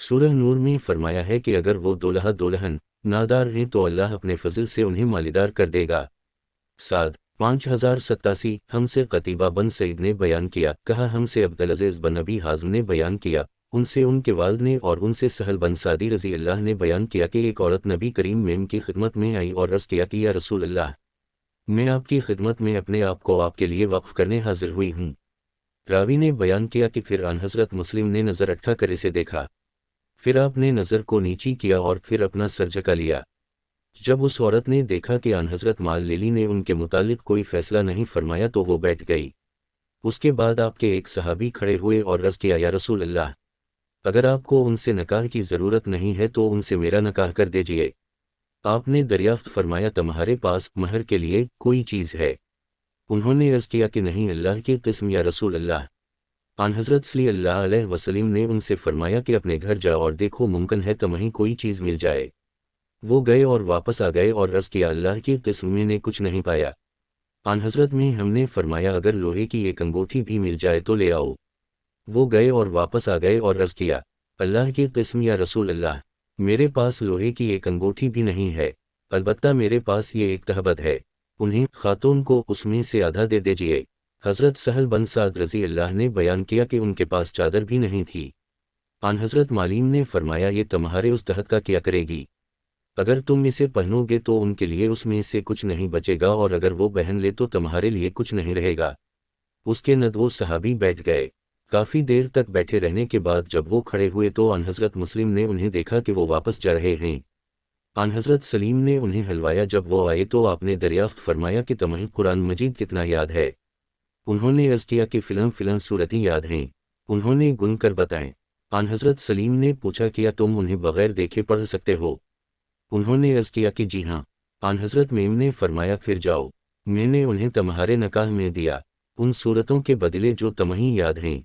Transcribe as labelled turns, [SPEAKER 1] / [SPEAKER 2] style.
[SPEAKER 1] سورہ نور میں فرمایا ہے کہ اگر وہ دولہا دولہن نادار ہیں تو اللہ اپنے فضل سے انہیں مالدار کر دے گا۔ 5087 ہم سے قتیبہ بن سعید نے بیان کیا، کہا ہم سے عبدالعزیز بن ابی حازم نے بیان کیا، ان سے ان کے والد نے اور ان سے سہل بن سعدی رضی اللہ نے بیان کیا کہ ایک عورت نبی کریم م کی خدمت میں آئی اور عرض کیا کہ یا رسول اللہ، میں آپ کی خدمت میں اپنے آپ کو آپ کے لیے وقف کرنے حاضر ہوئی ہوں۔ راوی نے بیان کیا کہ پھر آن حضرت مسلم نے نظر اٹھا کر اسے دیکھا، پھر آپ نے نظر کو نیچی کیا اور پھر اپنا سر جھکا لیا۔ جب اس عورت نے دیکھا کہ آن حضرت مال لیلی نے ان کے متعلق کوئی فیصلہ نہیں فرمایا تو وہ بیٹھ گئی۔ اس کے بعد آپ کے ایک صحابی کھڑے ہوئے اور عرض کیا یا رسول اللہ، اگر آپ کو ان سے نکاح کی ضرورت نہیں ہے تو ان سے میرا نکاح کر دیجئے۔ آپ نے دریافت فرمایا تمہارے پاس مہر کے لیے کوئی چیز ہے؟ انہوں نے عرض کیا کہ نہیں اللہ کی قسم یا رسول اللہ۔ آن حضرت صلی اللہ علیہ وسلم نے ان سے فرمایا کہ اپنے گھر جاؤ اور دیکھو ممکن ہے تمہیں کوئی چیز مل جائے۔ وہ گئے اور واپس آ گئے اور عرض کیا اللہ کی قسم میں نے کچھ نہیں پایا۔ آن حضرت میں ہم نے فرمایا اگر لوہے کی ایک انگوٹھی بھی مل جائے تو لے آؤ۔ وہ گئے اور واپس آ گئے اور عرض کیا اللہ کی قسم یا رسول اللہ، میرے پاس لوہے کی ایک انگوٹھی بھی نہیں ہے، البتہ میرے پاس یہ ایک تہبند ہے، انہیں خاتون کو اس میں سے آدھا دے دیجئے۔ حضرت سہل بن سعد رضی اللہ نے بیان کیا کہ ان کے پاس چادر بھی نہیں تھی۔ آن حضرت معلم نے فرمایا یہ تمہارے اس تحت کا کیا کرے گی؟ اگر تم اسے پہنو گے تو ان کے لیے اس میں سے کچھ نہیں بچے گا اور اگر وہ پہن لے تو تمہارے لیے کچھ نہیں رہے گا۔ اس کے ند وہ صحابی بیٹھ گئے۔ کافی دیر تک بیٹھے رہنے کے بعد جب وہ کھڑے ہوئے تو آن حضرت مسلم نے انہیں دیکھا کہ وہ واپس جا رہے ہیں۔ آن حضرت سلیم نے انہیں ہلوایا، جب وہ آئے تو آپ نے دریافت فرمایا کہ تمہیں قرآن مجید کتنا یاد ہے؟ انہوں نے عرض کیا کہ فلان صورتیں یاد ہیں۔ انہوں نے گن کر بتائیں۔ آن حضرت سلیم نے پوچھا کیا تم انہیں بغیر دیکھے پڑھ سکتے ہو؟ انہوں نے عرض کیا کہ جی ہاں۔ آن حضرت میم نے فرمایا پھر جاؤ، میں نے انہیں تمہارے نکاح میں دیا ان صورتوں کے بدلے جو تمہیں یاد ہیں۔